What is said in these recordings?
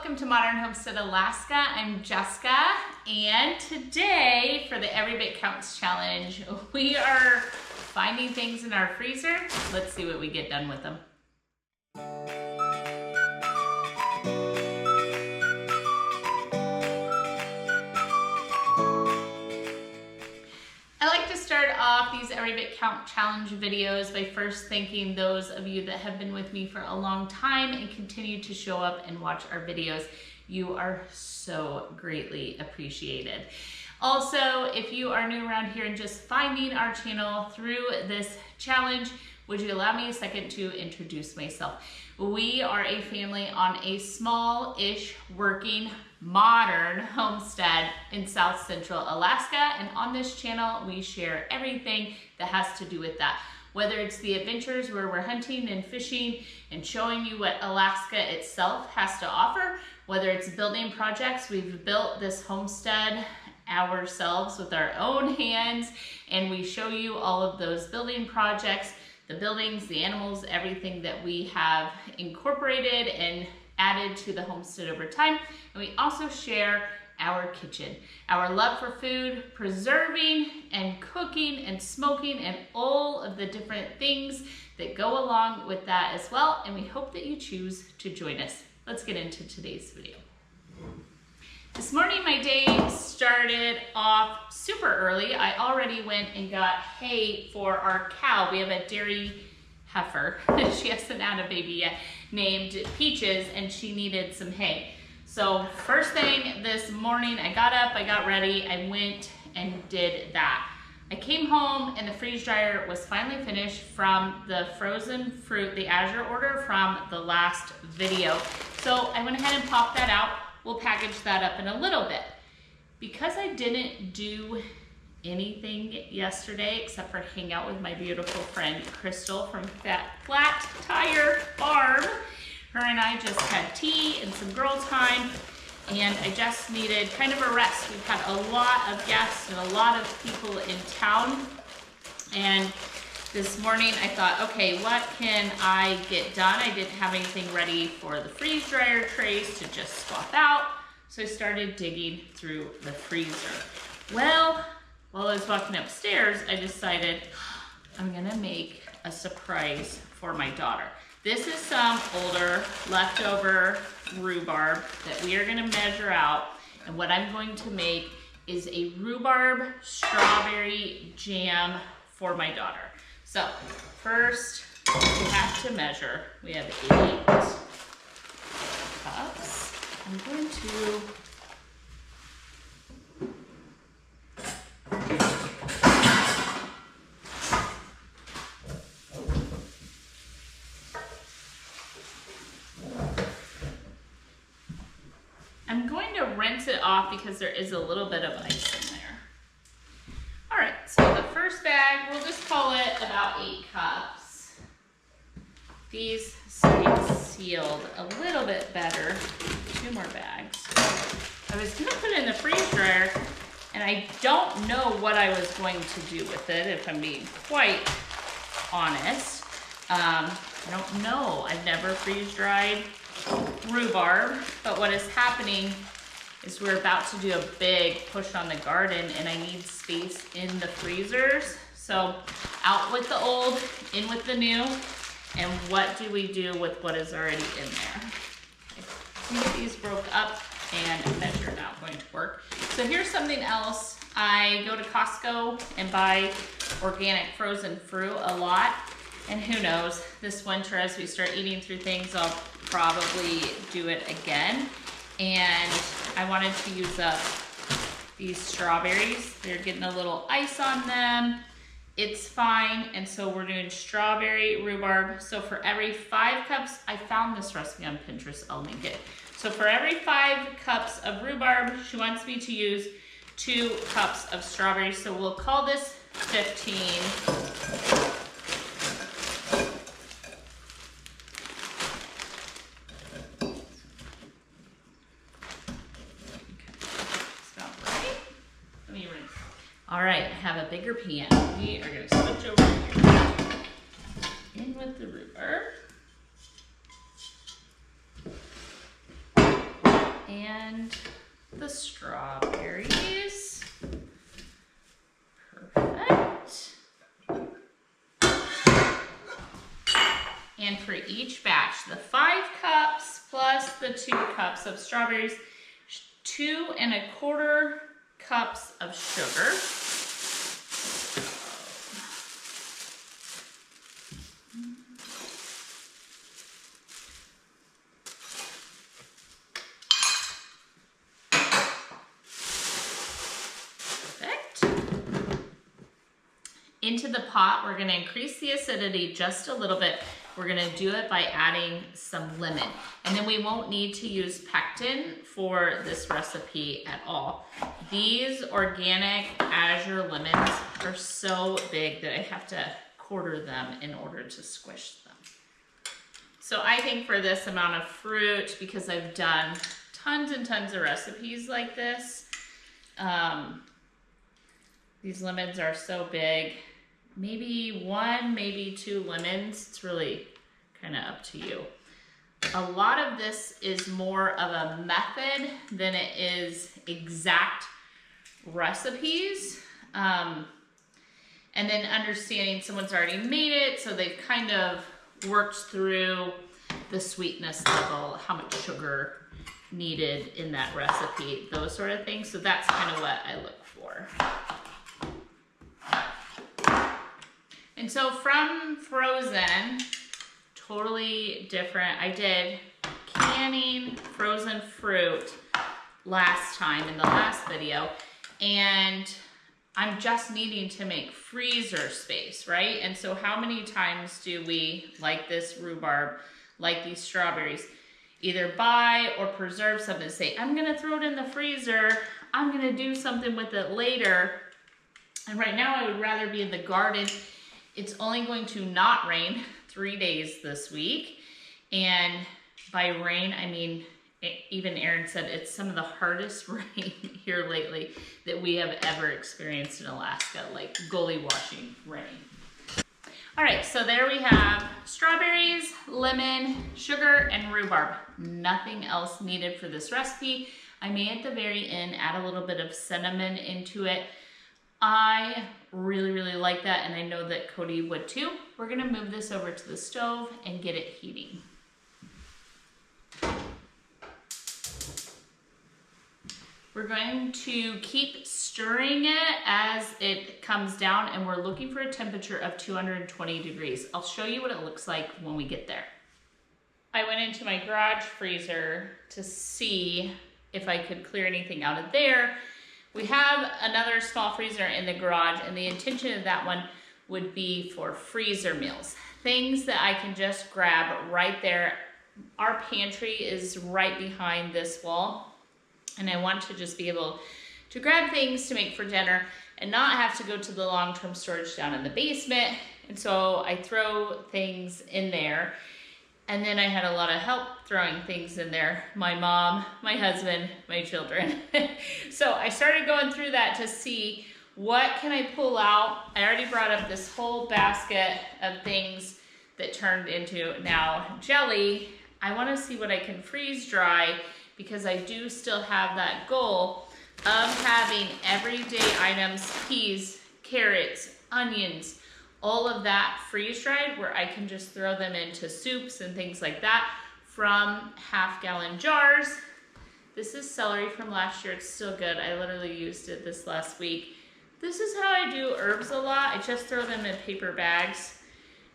welcome to Modern Homestead Alaska. I'm Jessica, and today for the Every Bit Counts challenge, we are finding things in our freezer. Let's see what we get done with them. I like to start off these Every Bit Count challenge videos by first thanking those of you that have been with me for a long time and continue to show up and watch our videos. You are so greatly appreciated. Also, if you are new around here and just finding our channel through this challenge, would you allow me a second to introduce myself? We are a family on a small-ish working modern homestead in South Central Alaska, and on this channel we share everything that has to do with that. Whether it's the adventures where we're hunting and fishing and showing you what Alaska itself has to offer, whether it's building projects. We've built this homestead ourselves with our own hands, and we show you all of those building projects, the buildings, the animals, everything that we have incorporated and added to the homestead over time. And we also share our kitchen, our love for food, preserving and cooking and smoking and all of the different things that go along with that as well. And we hope that you choose to join us. Let's get into today's video. This morning my day started off super early. I already went and got hay for our cow. We have a dairy heifer. She hasn't had a baby yet, named Peaches, and she needed some hay. So first thing this morning, I got up, I got ready, I went and did that. I came home and the freeze dryer was finally finished from the frozen fruit, the Azure order from the last video. So I went ahead and popped that out. We'll package that up in a little bit. Because I didn't do anything yesterday except for hang out with my beautiful friend Crystal from Flat Tire Farm. Her and I just had tea and some girl time, and I just needed kind of a rest. We've had a lot of guests and a lot of people in town, and this morning I thought, okay, what can I get done? I didn't have anything ready for the freeze dryer trays to just swap out, so I started digging through the freezer. Well, while I was walking upstairs, I decided I'm gonna make a surprise for my daughter. This is some older leftover rhubarb that we are gonna measure out, and what I'm going to make is a rhubarb strawberry jam for my daughter. So first we have to measure. We have 8 cups. I'm going to rinse it off because there is a little bit of ice in there. All right, so the first bag, we'll just call it about 8 cups. These stay sealed a little bit better. 2 more bags. I was gonna put it in the freeze dryer, and I don't know what I was going to do with it, if I'm being quite honest. I don't know. I've never freeze dried rhubarb, but what is happening is we're about to do a big push on the garden, and I need space in the freezers. So out with the old, in with the new, and what do we do with what is already in there? Okay. Let me get these broke up and measure now. Going to work. So here's something else. I go to Costco and buy organic frozen fruit a lot, and who knows, this winter as we start eating through things, I'll probably do it again. And I wanted to use up these strawberries. They're getting a little ice on them. It's fine. And so we're doing strawberry rhubarb. So for every 5 cups, I found this recipe on Pinterest, I'll link it. So for every 5 cups of rhubarb, she wants me to use 2 cups of strawberries. So we'll call this 15. All right, I have a bigger pan. We are gonna switch over here. In with the rhubarb. the strawberries. Perfect. And for each batch, the 5 cups plus the 2 cups of strawberries, 2 1/4 cups of sugar. Into the pot, we're going to increase the acidity just a little bit. We're going to do it by adding some lemon. And then we won't need to use pectin for this recipe at all. These organic Azure lemons are so big that I have to quarter them in order to squish them. So I think for this amount of fruit, because I've done tons and tons of recipes like this, these lemons are so big. Maybe 1, maybe 2 lemons. It's really kind of up to you. A lot of this is more of a method than it is exact recipes. And then understanding someone's already made it, so they've kind of worked through the sweetness level, how much sugar needed in that recipe, those sort of things. So that's kind of what I look for. And so from frozen, totally different. I did canning frozen fruit last time in the last video, and I'm just needing to make freezer space, right? And so how many times do we, like this rhubarb, like these strawberries, either buy or preserve something and say, I'm gonna throw it in the freezer, I'm gonna do something with it later. And right now I would rather be in the garden. It's only going to not rain 3 days this week. And by rain, I mean, even Aaron said it's some of the hardest rain here lately that we have ever experienced in Alaska, like gully washing rain. All right, so there we have strawberries, lemon, sugar, and rhubarb. Nothing else needed for this recipe. I may at the very end add a little bit of cinnamon into it. I really, really like that, and I know that Cody would too. We're gonna move this over to the stove and get it heating. We're going to keep stirring it as it comes down, and we're looking for a temperature of 220 degrees. I'll show you what it looks like when we get there. I went into my garage freezer to see if I could clear anything out of there. We have another small freezer in the garage, and the intention of that one would be for freezer meals. Things that I can just grab right there. Our pantry is right behind this wall, and I want to just be able to grab things to make for dinner and not have to go to the long-term storage down in the basement. And so I throw things in there. And then I had a lot of help throwing things in there. My mom, my husband, my children. So I started going through that to see what can I pull out. I already brought up this whole basket of things that turned into now jelly. I want to see what I can freeze dry, because I do still have that goal of having everyday items, peas, carrots, onions, all of that freeze dried, where I can just throw them into soups and things like that from half-gallon jars. This is celery from last year. It's still good. I literally used it this last week. This is how I do herbs a lot. I just throw them in paper bags.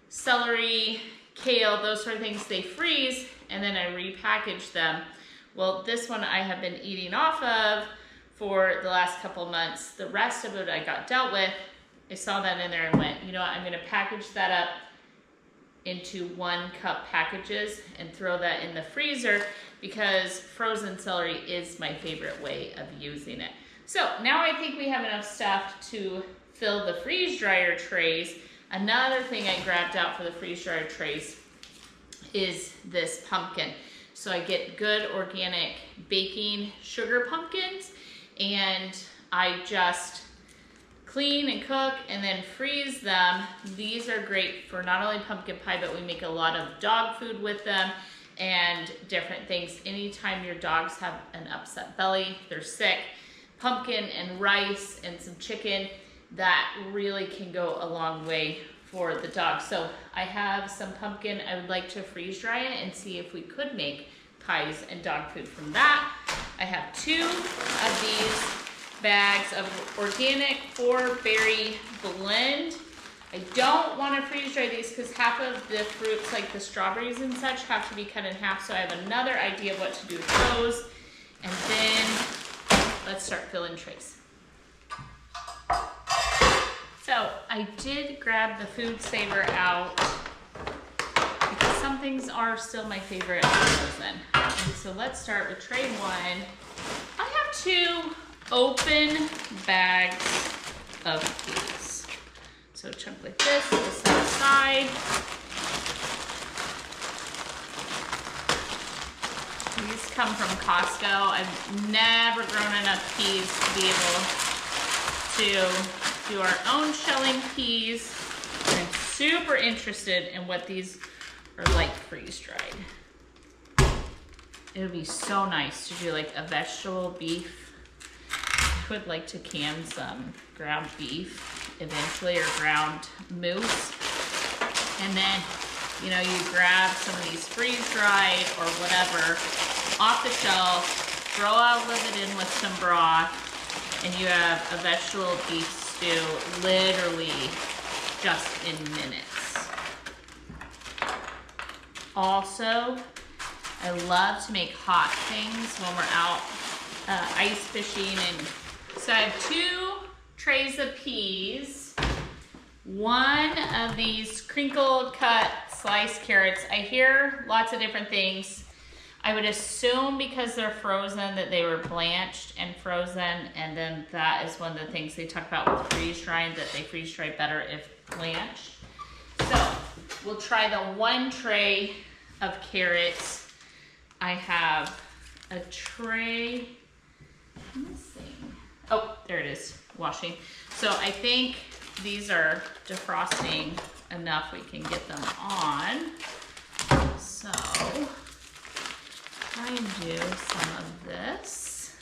Celery, kale, those sort of things, they freeze, and then I repackage them. Well, this one I have been eating off of for the last couple months. The rest of it I got dealt with. I saw that in there and went, you know what, I'm gonna package that up into 1 cup packages and throw that in the freezer, because frozen celery is my favorite way of using it. So now I think we have enough stuff to fill the freeze dryer trays. Another thing I grabbed out for the freeze dryer trays is this pumpkin. So I get good organic baking sugar pumpkins, and I just clean and cook and then freeze them. These are great for not only pumpkin pie, but we make a lot of dog food with them. and different things. Anytime your dogs have an upset belly, they're sick, pumpkin and rice and some chicken, that really can go a long way for the dog. So I have some pumpkin. I would like to freeze dry it and see if we could make pies and dog food from that. I have 2 of these bags of organic 4-berry blend. I don't want to freeze dry these because half of the fruits, like the strawberries and such, have to be cut in half. So I have another idea of what to do with those. And then let's start filling trays. So I did grab the food saver out because some things are still my favorite frozen. And so let's start with tray 1. I have 2 open bags of peas. So a chunk like this, we'll set aside. These come from Costco. I've never grown enough peas to be able to do our own shelling peas. I'm super interested in what these are like freeze dried. It would be so nice to do like a vegetable beef. I would like to can some ground beef eventually, or ground moose. And then, you know, you grab some of these freeze dried or whatever off the shelf, throw a little bit in with some broth, and you have a vegetable beef stew literally just in minutes. Also, I love to make hot things when we're out ice fishing. And so I have 2 trays of peas, 1 of these crinkled cut sliced carrots. I hear lots of different things. I would assume because they're frozen that they were blanched and frozen, and then that is one of the things they talk about with freeze drying, that they freeze dry better if blanched. So we'll try the 1 tray of carrots. I have a tray, oh, there it is, washing. So I think these are defrosting enough we can get them on. So try and do some of this.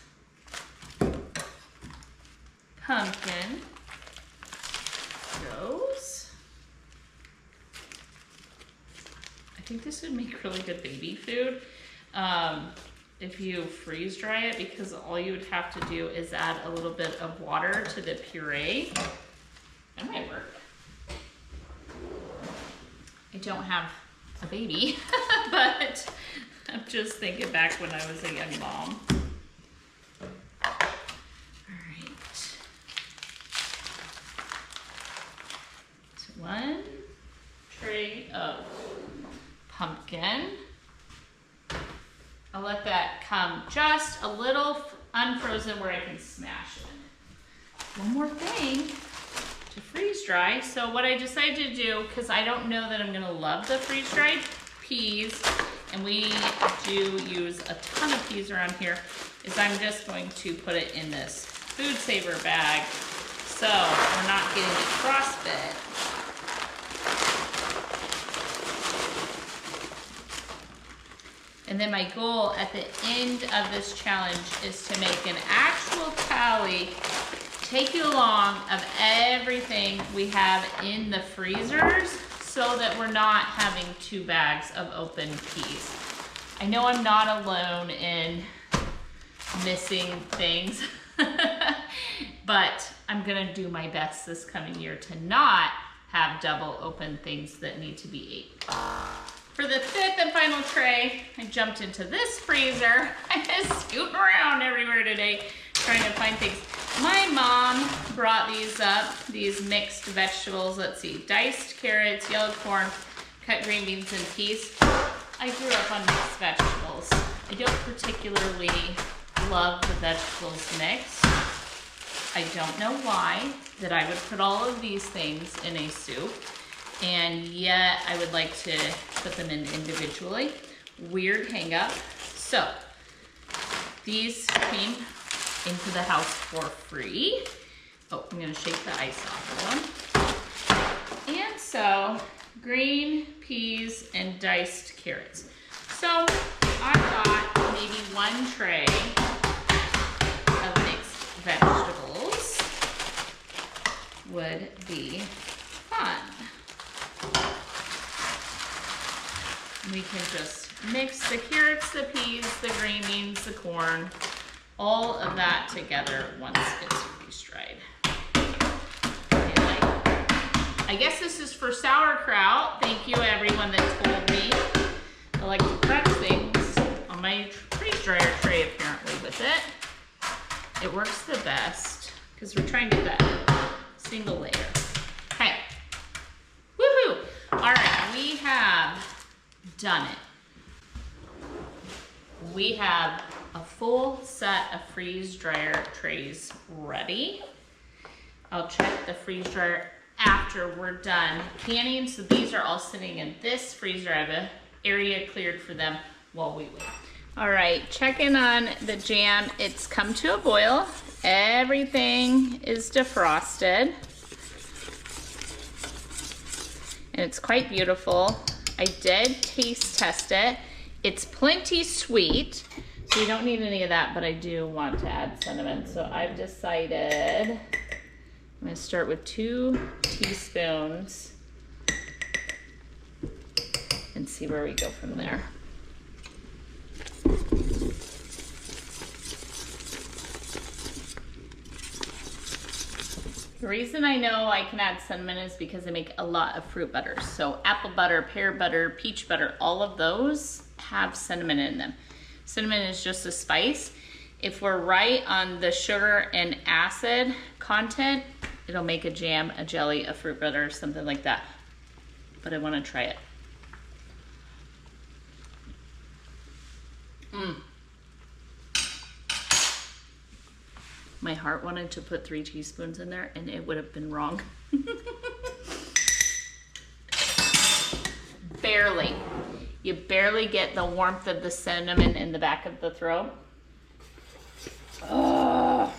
Pumpkin goes. I think this would make really good baby food if you freeze dry it, because all you would have to do is add a little bit of water to the puree. That might work. I don't have a baby, but I'm just thinking back when I was a young mom. All right. So 1 tray of pumpkin. I'll let that come just a little unfrozen where I can smash it. One more thing to freeze dry. So what I decided to do, because I don't know that I'm gonna love the freeze dried peas, and we do use a ton of peas around here, is I'm just going to put it in this food saver bag so we're not getting it frostbit. And then my goal at the end of this challenge is to make an actual tally, take you along, of everything we have in the freezers so that we're not having 2 bags of open peas. I know I'm not alone in missing things, but I'm gonna do my best this coming year to not have double open things that need to be ate. For the 5th and final tray, I jumped into this freezer. I'm just scooting around everywhere today trying to find things. My mom brought these up, these mixed vegetables. Let's see, diced carrots, yellow corn, cut green beans, and peas. I grew up on mixed vegetables. I don't particularly love the vegetables mixed. I don't know why that I would put all of these things in a soup, and yet I would like to put them in individually. Weird hang up. So these came into the house for free. Oh, I'm gonna shake the ice off of them. And so green peas and diced carrots. So I thought maybe one tray of mixed vegetables would be fun. We can just mix the carrots, the peas, the green beans, the corn, all of that together once it's freeze-dried. I guess this is for sauerkraut. Thank you everyone that told me. I like to prep things on my freeze dryer tray apparently with it. It works the best because we're trying to do that single layer. Okay. Woohoo! All right, we have done it. We have a full set of freeze dryer trays ready. I'll check the freeze dryer after we're done canning. So these are all sitting in this freezer. I have an area cleared for them while we wait. All right, checking on the jam. It's come to a boil. Everything is defrosted. And it's quite beautiful. I did taste test it. It's plenty sweet, so you don't need any of that, but I do want to add cinnamon. So I've decided I'm gonna start with 2 teaspoons and see where we go from there. The reason I know I can add cinnamon is because I make a lot of fruit butters. So apple butter, pear butter, peach butter, all of those have cinnamon in them. Cinnamon is just a spice. If we're right on the sugar and acid content, it'll make a jam, a jelly, a fruit butter, something like that. But I want to try it. My heart wanted to put 3 teaspoons in there and it would have been wrong. Barely. You barely get the warmth of the cinnamon in the back of the throat. Oh,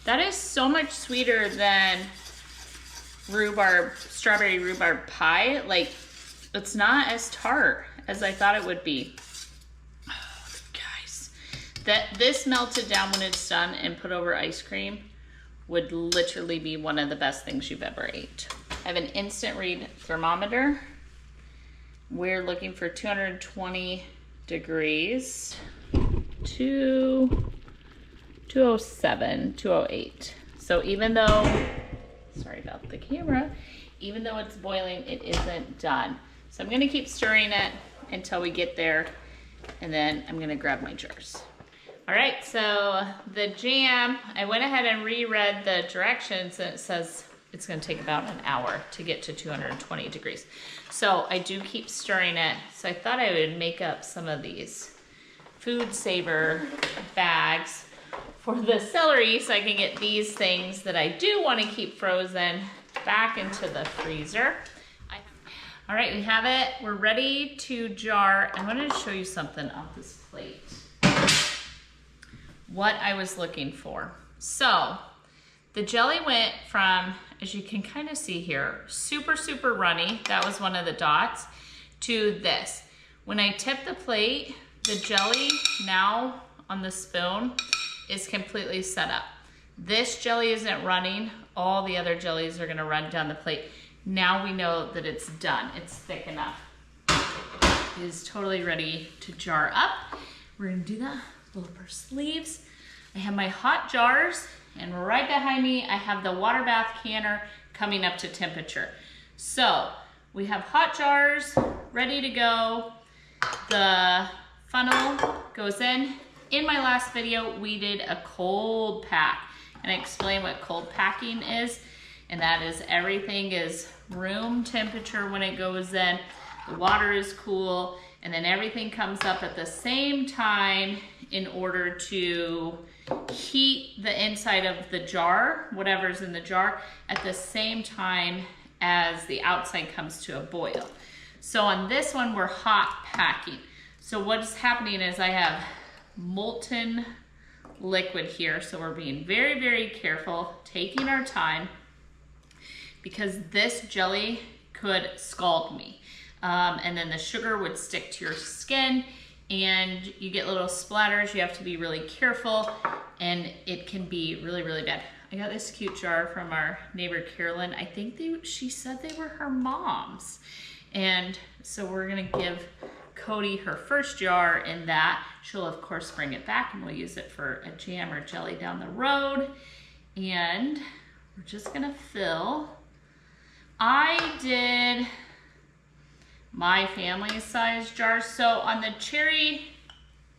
that is so much sweeter than rhubarb, strawberry rhubarb pie. Like, it's not as tart as I thought it would be. Oh, guys, this melted down when it's done and put over ice cream would literally be one of the best things you've ever ate. I have an instant read thermometer. We're looking for 220 degrees, 207, 208. So even though, sorry about the camera, even though it's boiling, it isn't done. So I'm gonna keep stirring it until we get there, and then I'm gonna grab my jars. All right, so the jam, I went ahead and reread the directions, and it says it's gonna take about an hour to get to 220 degrees. So I do keep stirring it. So I thought I would make up some of these food saver bags for the celery so I can get these things that I do want to keep frozen back into the freezer. All right, we have it. We're ready to jar. I wanted to show you something off this plate. What I was looking for. So the jelly went from, as you can kind of see here, super, super runny. That was one of the dots, to this. When I tip the plate, the jelly now on the spoon is completely set up. This jelly isn't running. All the other jellies are gonna run down the plate. Now we know that it's done. It's thick enough. It is totally ready to jar up. We're gonna do that, little for sleeves. I have my hot jars, and right behind me, I have the water bath canner coming up to temperature. So we have hot jars ready to go. The funnel goes in. In my last video, we did a cold pack, and I explained what cold packing is, and that is everything is room temperature when it goes in. The water is cool, and then everything comes up at the same time in order to heat the inside of the jar, whatever's in the jar, at the same time as the outside comes to a boil. So on this one, we're hot packing. So what's happening is I have molten liquid here. So we're being very, very careful, taking our time, because this jelly could scald me. and then the sugar would stick to your skin and you get little splatters. You have to be really careful and it can be really, really bad. I got this cute jar from our neighbor Carolyn. I think she said they were her mom's. And so we're gonna give Cody her first jar in that. She'll of course bring it back and we'll use it for a jam or jelly down the road. And we're just gonna fill. I did my family size jars. So on the cherry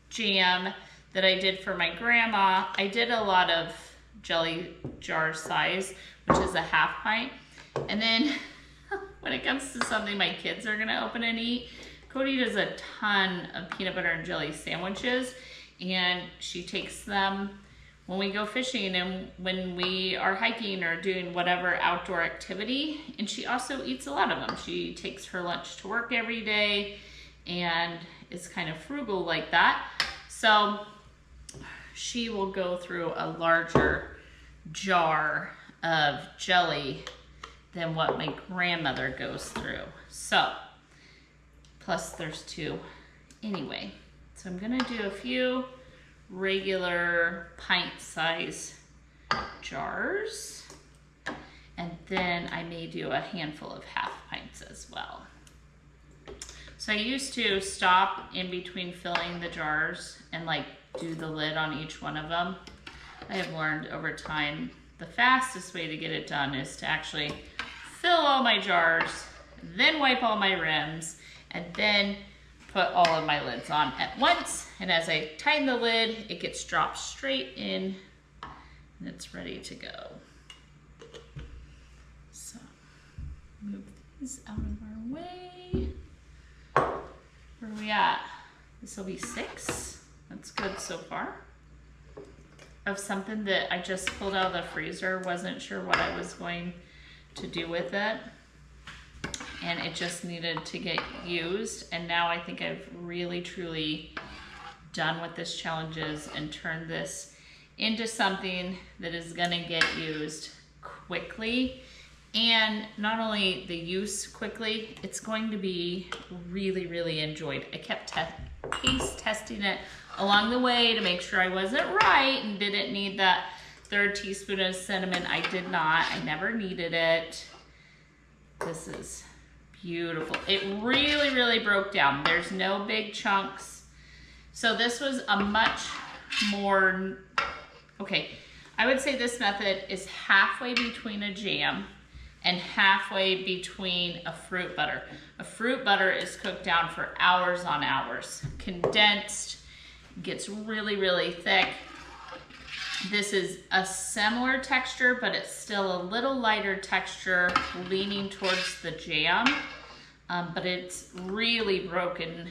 jam that I did for my grandma, I did a lot of jelly jar size, which is a ½ pint. And then when it comes to something my kids are gonna open and eat, Cody does a ton of peanut butter and jelly sandwiches, and she takes them when we go fishing and when we are hiking or doing whatever outdoor activity, and she also eats a lot of them. She takes her lunch to work every day and is kind of frugal like that. So she will go through a larger jar of jelly than what my grandmother goes through. So, plus there's 2 anyway. So I'm gonna do a few regular pint size jars, and then I may do a handful of ½ pints as well. So I used to stop in between filling the jars and like do the lid on each one of them. I have learned over time the fastest way to get it done is to actually fill all my jars, then wipe all my rims, and then put all of my lids on at once. And as I tighten the lid, it gets dropped straight in and it's ready to go. So move these out of our way. Where are we at? This will be 6. That's good so far. Of something that I just pulled out of the freezer, wasn't sure what I was going to do with it, and it just needed to get used. And now I think I've really truly done what this challenge is and turned this into something that is gonna get used quickly. And not only the use quickly, it's going to be really, really enjoyed. I kept taste testing it along the way to make sure I wasn't right and didn't need that 1/3 teaspoon of cinnamon. I did not. I never needed it. This is beautiful. It really, really broke down. There's no big chunks. So this was a much more, okay, I would say this method is halfway between a jam and halfway between a fruit butter. A fruit butter is cooked down for hours on hours, condensed, gets really, really thick. This is a similar texture, but it's still a little lighter texture, leaning towards the jam, but it's really broken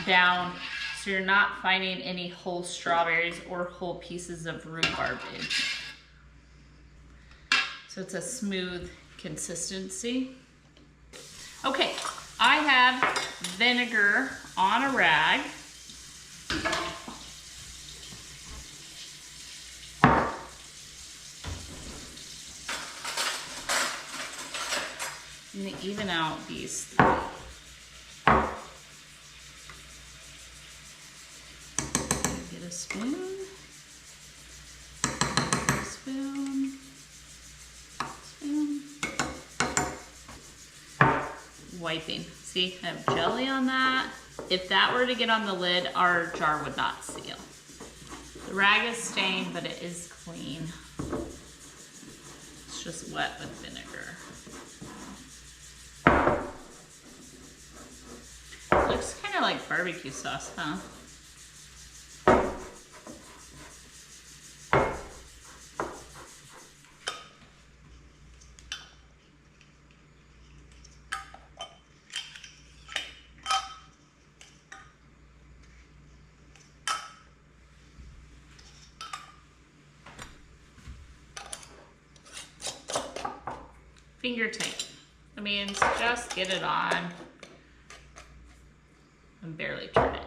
down, so you're not finding any whole strawberries or whole pieces of rhubarb in here. So it's a smooth consistency. Okay, I have vinegar on a rag. I'm gonna even out these 3. Get a spoon. Spoon. Wiping. See, I have jelly on that. If that were to get on the lid, our jar would not seal. The rag is stained, but it is clean. It's just wet with vinegar. Looks kind of like barbecue sauce, huh? Finger tight. That means just get it on and barely turn it.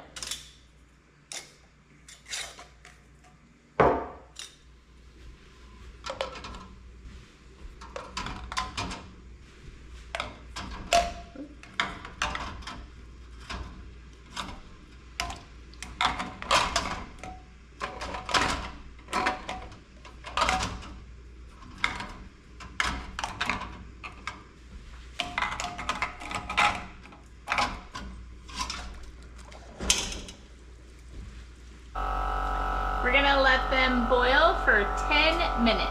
We're gonna let them boil for 10 minutes.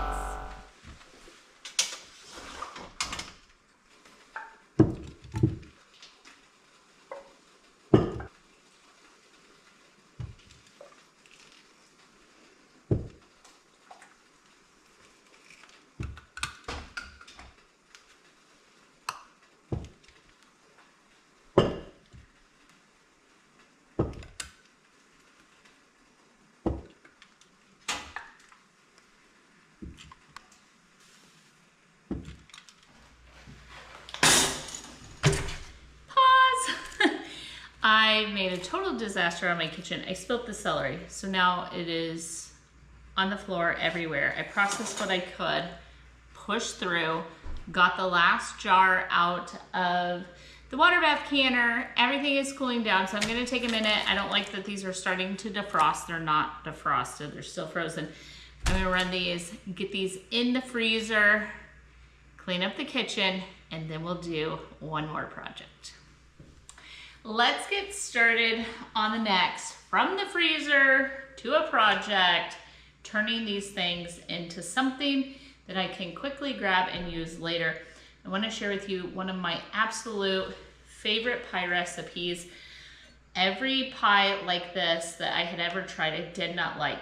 I made a total disaster on my kitchen. I spilled the celery, so now it is on the floor everywhere. I processed what I could, pushed through, got the last jar out of the water bath canner. Everything is cooling down, so I'm gonna take a minute. I don't like that these are starting to defrost. They're not defrosted, they're still frozen. I'm gonna run these, get these in the freezer, clean up the kitchen, and then we'll do one more project. Let's get started on the next, from the freezer to a project, turning these things into something that I can quickly grab and use later. I want to share with you one of my absolute favorite pie recipes. Every pie like this that I had ever tried, I did not like.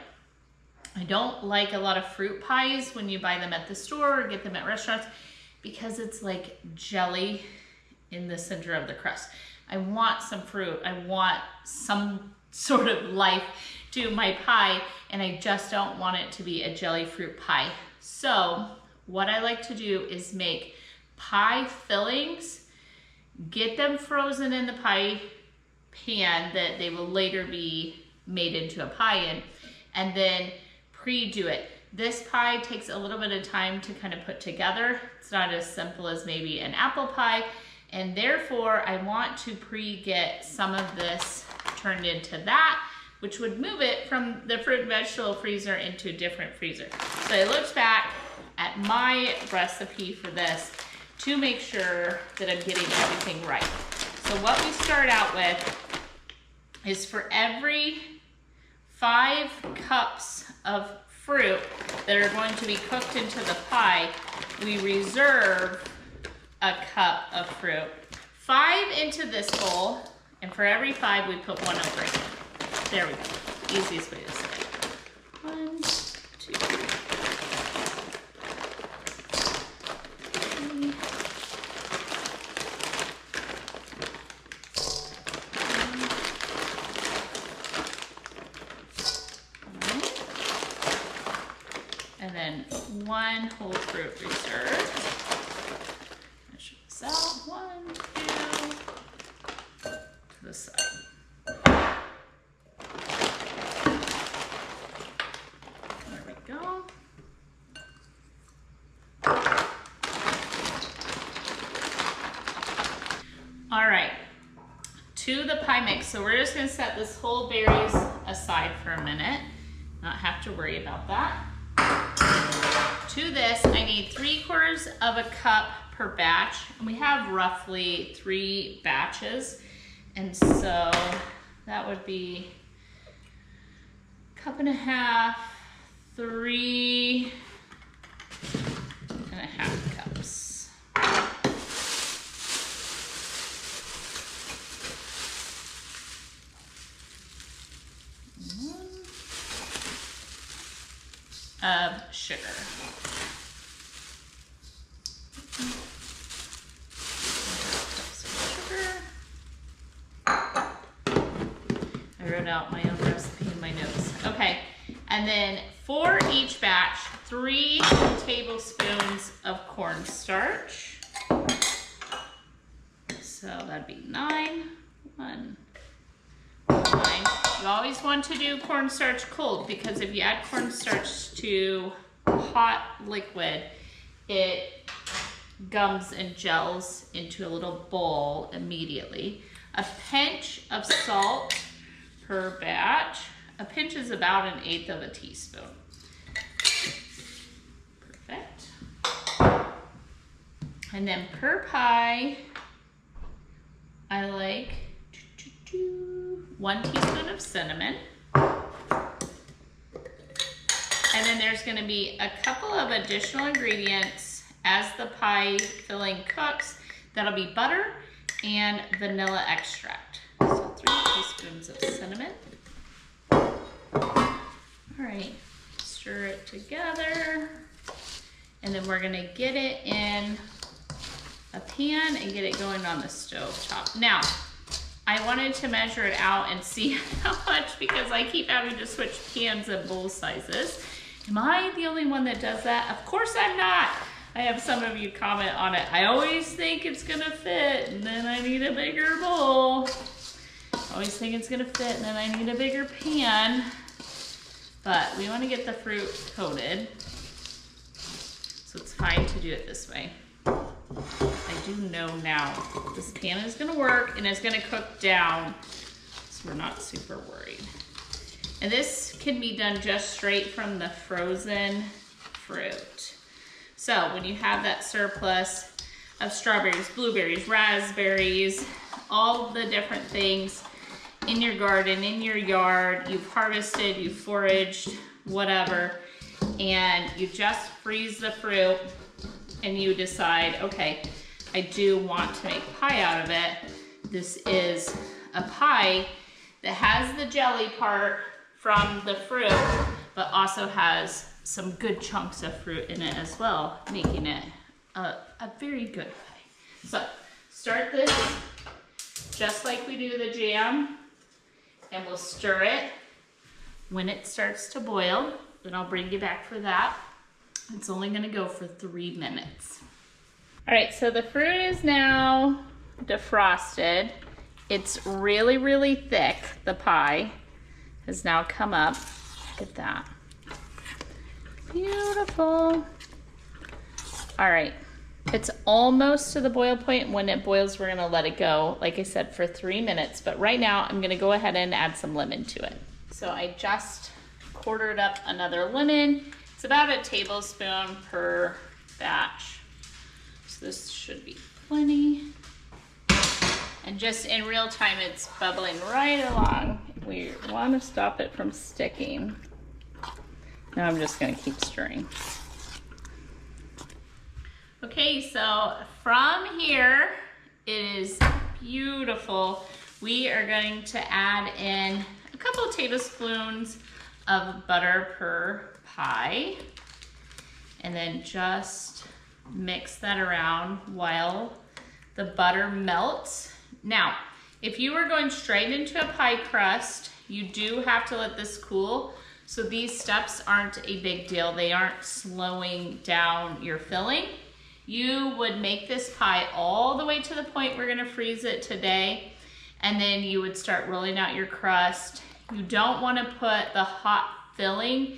I don't like a lot of fruit pies when you buy them at the store or get them at restaurants because it's like jelly in the center of the crust. I want some fruit. I want some sort of life to my pie, and I just don't want it to be a jelly fruit pie. So what I like to do is make pie fillings, get them frozen in the pie pan that they will later be made into a pie in, and then pre-do it. This pie takes a little bit of time to kind of put together. It's not as simple as maybe an apple pie, and therefore I want to pre-get some of this turned into that, which would move it from the fruit and vegetable freezer into a different freezer. So I looked back at my recipe for this to make sure that I'm getting everything right. So what we start out with is for every 5 cups of fruit that are going to be cooked into the pie, we reserve a cup of fruit. 5 into this bowl, and for every 5 we put 1 over it. There we go. Easiest way to say it. 1, 2, 3. And then 1 whole fruit reserved. Measure this out. 1, 2, to the side. There we go. All right, to the pie mix. So we're just gonna set this whole berries aside for a minute, not have to worry about that. To this, I need 3/4 of a cup per batch, and we have roughly 3 batches, and so that would be 1.5 cups, 3.5 cups. Of sugar. I wrote out my own recipe in my notes. Okay, and then for each batch, 3 tablespoons of cornstarch. So that'd be 9. 1, 9. You always want to do cornstarch cold, because if you add cornstarch to hot liquid, it gums and gels into a little bowl immediately. A pinch of salt per batch. A pinch is about 1/8 of a teaspoon. Perfect. And then per pie, I like 1 teaspoon of cinnamon. there's gonna be a couple of additional ingredients as the pie filling cooks. That'll be butter and vanilla extract. So 3 teaspoons of cinnamon. All right, stir it together. And then we're gonna get it in a pan and get it going on the stove top. Now, I wanted to measure it out and see how much, because I keep having to switch pans and bowl sizes. Am I the only one that does that? Of course I'm not. I have some of you comment on it. I always think it's gonna fit and then I need a bigger bowl. I always think it's gonna fit and then I need a bigger pan. But we wanna get the fruit coated. So it's fine to do it this way. I do know now this pan is gonna work and it's gonna cook down, so we're not super worried. And this can be done just straight from the frozen fruit. So when you have that surplus of strawberries, blueberries, raspberries, all the different things in your garden, in your yard, you've harvested, you've foraged, whatever, and you just freeze the fruit and you decide, okay, I do want to make pie out of it. This is a pie that has the jelly part from the fruit, but also has some good chunks of fruit in it as well, making it a very good pie. So start this just like we do the jam, and we'll stir it when it starts to boil. Then I'll bring you back for that. It's only gonna go for 3 minutes. All right, so the fruit is now defrosted. It's really, really thick. The pie has now come up. Look at that. Beautiful. All right, it's almost to the boil point. When it boils, we're gonna let it go, like I said, for 3 minutes. But right now, I'm gonna go ahead and add some lemon to it. So I just quartered up another lemon. It's about a tablespoon per batch. So this should be plenty. And just in real time, it's bubbling right along. We want to stop it from sticking. Now I'm just going to keep stirring. Okay, so from here, it is beautiful. We are going to add in a couple of tablespoons of butter per pie, and then just mix that around while the butter melts. Now, if you are going straight into a pie crust, you do have to let this cool. So these steps aren't a big deal. They aren't slowing down your filling. You would make this pie all the way to the point we're gonna freeze it today, and then you would start rolling out your crust. You don't wanna put the hot filling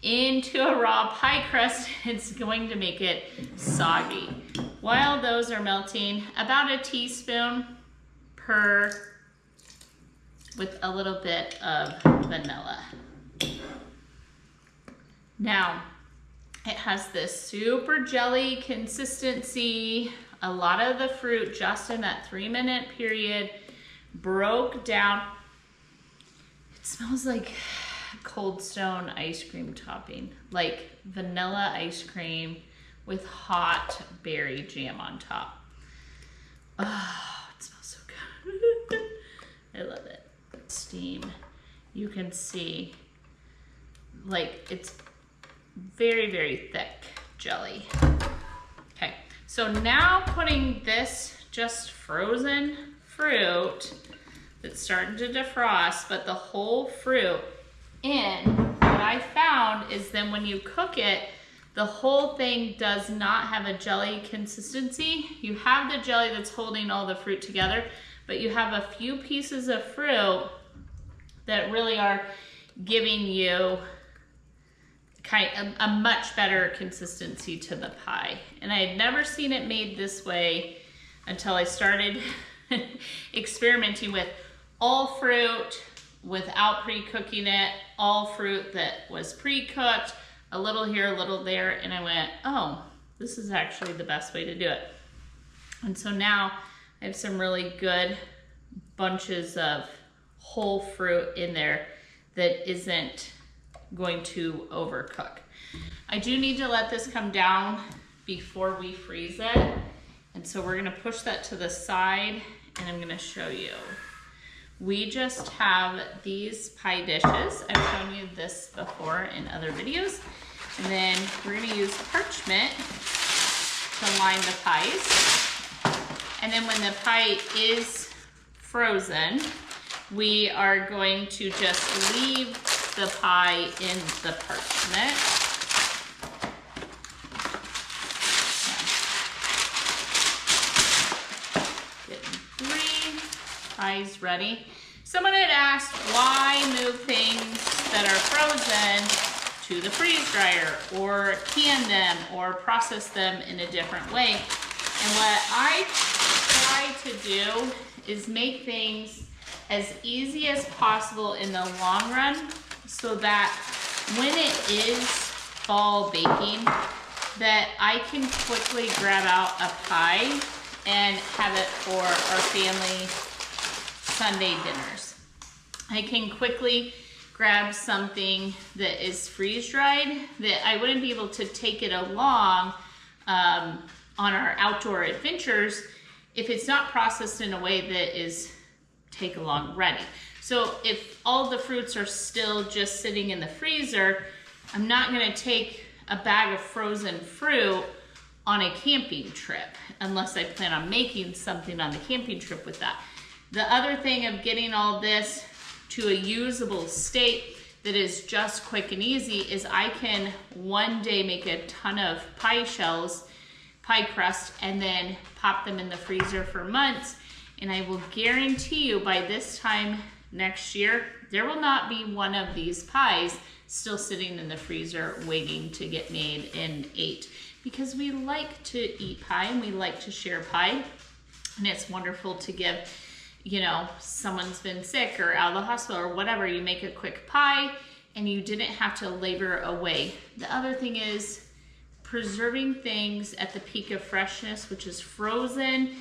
into a raw pie crust. It's going to make it soggy. While those are melting, about a teaspoon per, with a little bit of vanilla. Now, it has this super jelly consistency. A lot of the fruit just in that 3-minute period broke down. It smells like Cold Stone ice cream topping, like vanilla ice cream with hot berry jam on top. Oh, it smells so good. I love it. Steam. You can see, like, it's very, very thick jelly. Okay, so now putting this just frozen fruit that's starting to defrost, but the whole fruit in, what I found is then when you cook it, the whole thing does not have a jelly consistency. You have the jelly that's holding all the fruit together, but you have a few pieces of fruit that really are giving you kind of a much better consistency to the pie. And I had never seen it made this way until I started experimenting with all fruit without pre-cooking it, all fruit that was pre-cooked, a little here, a little there, and I went, oh, this is actually the best way to do it. And so now I have some really good bunches of whole fruit in there that isn't going to overcook. I do need to let this come down before we freeze it. And so we're gonna push that to the side and I'm gonna show you. We just have these pie dishes. I've shown you this before in other videos. And then we're gonna use parchment to line the pies. And then when the pie is frozen, we are going to just leave the pie in the parchment. Getting 3 pies ready. Someone had asked why move things that are frozen to the freeze dryer or can them or process them in a different way. And what I try to do is make things as easy as possible in the long run so that when it is fall baking, that I can quickly grab out a pie and have it for our family Sunday dinners. I can quickly grab something that is freeze dried that I wouldn't be able to take it along on our outdoor adventures if it's not processed in a way that is take along ready. So if all the fruits are still just sitting in the freezer, I'm not gonna take a bag of frozen fruit on a camping trip unless I plan on making something on the camping trip with that. The other thing of getting all this to a usable state that is just quick and easy is I can one day make a ton of pie shells, pie crust, and then pop them in the freezer for months. And I will guarantee you by this time next year, there will not be one of these pies still sitting in the freezer waiting to get made and ate. Because we like to eat pie and we like to share pie. And it's wonderful to give, you know, someone's been sick or out of the hospital or whatever, you make a quick pie and you didn't have to labor away. The other thing is preserving things at the peak of freshness, which is frozen,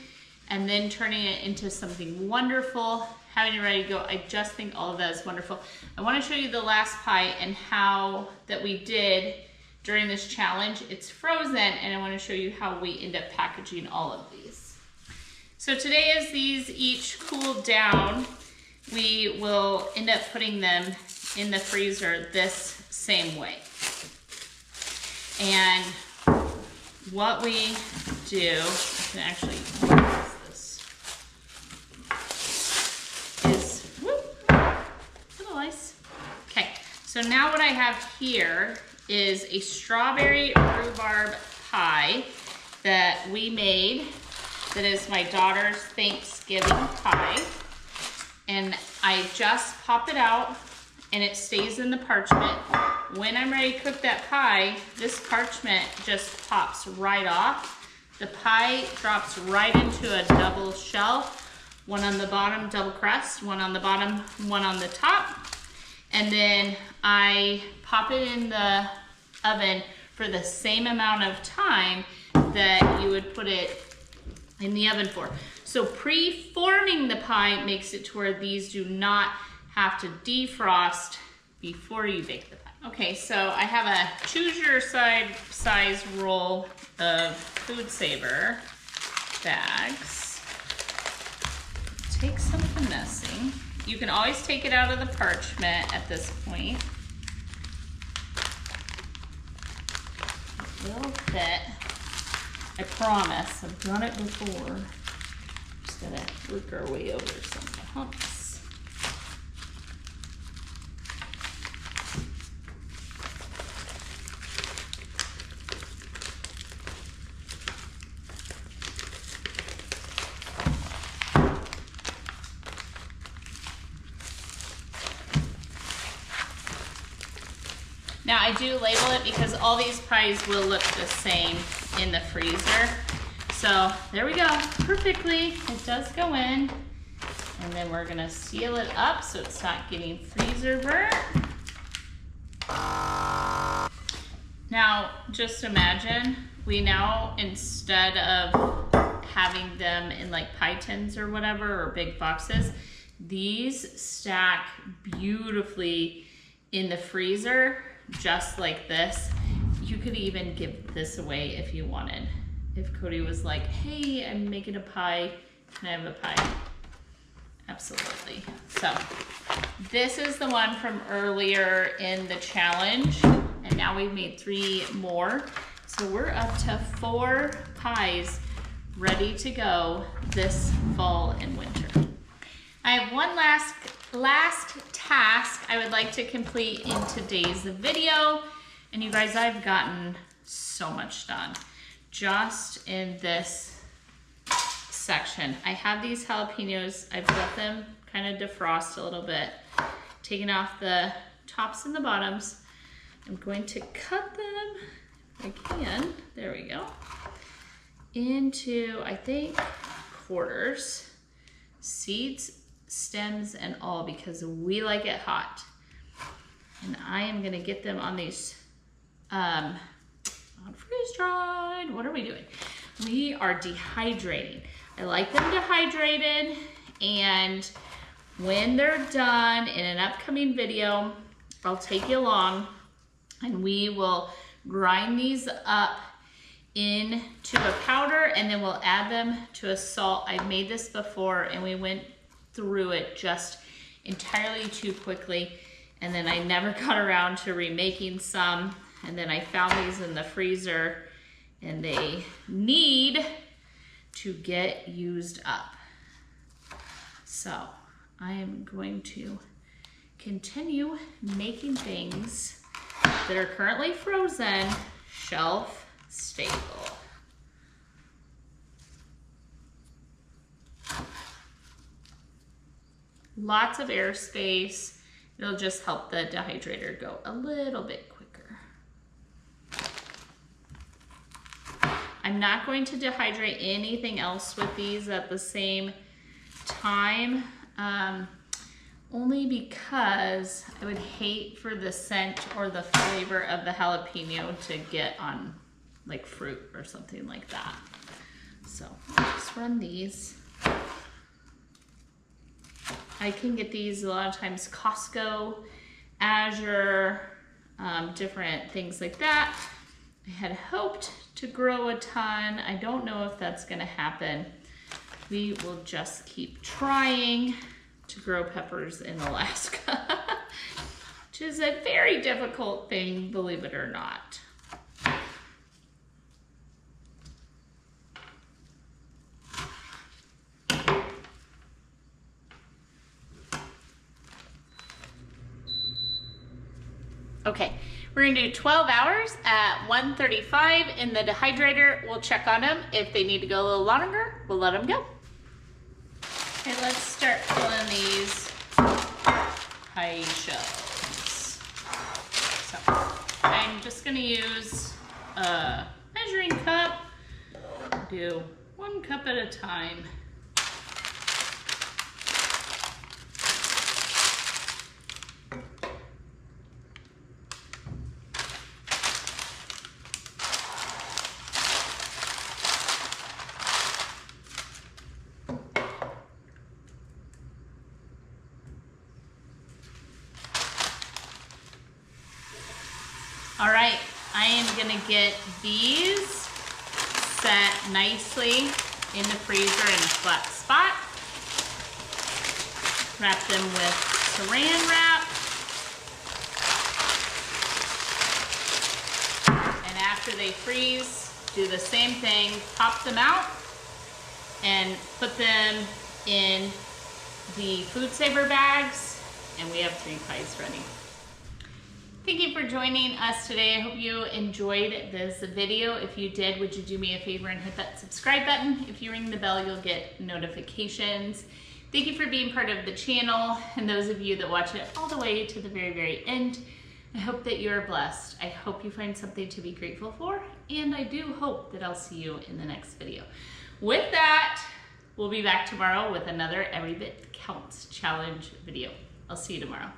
and then turning it into something wonderful, having it ready to go. I just think all of that is wonderful. I want to show you the last pie and how that we did during this challenge. It's frozen, and I want to show you how we end up packaging all of these. So today, as these each cool down, we will end up putting them in the freezer this same way. And what we do, I can actually use this, is, whoop, little ice. Okay, so now what I have here is a strawberry rhubarb pie that we made. That is my daughter's Thanksgiving pie. And I just pop it out and it stays in the parchment. When I'm ready to cook that pie, this parchment just pops right off. The pie drops right into a double shell. One on the bottom, double crust, one on the bottom, one on the top. And then I pop it in the oven for the same amount of time that you would put it in the oven for. So pre-forming the pie makes it to where these do not have to defrost before you bake the pie. Okay, so I have a choose your size roll of Food Saver bags. Take some finessing. You can always take it out of the parchment at this point. It will fit. I promise, I've done it before. Just gotta work our way over some of the humps. Now I do label it because all these pies will look the same in the freezer. So there we go, perfectly. It does go in. And then we're gonna seal it up so it's not getting freezer burnt. Now, just imagine, we now, instead of having them in like pie tins or whatever, or big boxes, these stack beautifully in the freezer, just like this. You could even give this away if you wanted. If Cody was like, hey, I'm making a pie, can I have a pie? Absolutely. So this is the one from earlier in the challenge, and now we've made 3 more. So we're up to 4 pies ready to go this fall and winter. I have one last task I would like to complete in today's video. And you guys, I've gotten so much done just in this section. I have these jalapenos. I've let them kind of defrost a little bit, taking off the tops and the bottoms. I'm going to cut them, if I can, there we go, into, I think, quarters, seeds, stems, and all, because we like it hot. And I am gonna get them on these on freeze dried. What are we doing? We are dehydrating. I like them dehydrated, and when they're done in an upcoming video, I'll take you along and we will grind these up into a powder, and then we'll add them to a salt. I've made this before and we went through it just entirely too quickly, and then I never got around to remaking some, and then I found these in the freezer and they need to get used up. So I am going to continue making things that are currently frozen shelf stable. Lots of airspace. It'll just help the dehydrator go a little bit quicker. I'm not going to dehydrate anything else with these at the same time, only because I would hate for the scent or the flavor of the jalapeno to get on like fruit or something like that. So I'll just run these. I can get these a lot of times Costco, Azure, different things like that. I had hoped to grow a ton. I don't know if that's gonna happen. We will just keep trying to grow peppers in Alaska, which is a very difficult thing, believe it or not. Okay, we're gonna do 12 hours at 135 in the dehydrator. We'll check on them. If they need to go a little longer, we'll let them go. Okay, let's start filling these pie shells. So I'm just gonna use a measuring cup. Do 1 cup at a time. All right, I am gonna get these set nicely in the freezer in a flat spot. Wrap them with saran wrap. And after they freeze, do the same thing, pop them out and put them in the food saver bags, and we have 3 pies ready. Thank you for joining us today. I hope you enjoyed this video. If you did, would you do me a favor and hit that subscribe button? If you ring the bell, you'll get notifications. Thank you for being part of the channel, and those of you that watch it all the way to the very, very end. I hope that you're blessed. I hope you find something to be grateful for, and I do hope that I'll see you in the next video. With that, we'll be back tomorrow with another Every Bit Counts challenge video. I'll see you tomorrow.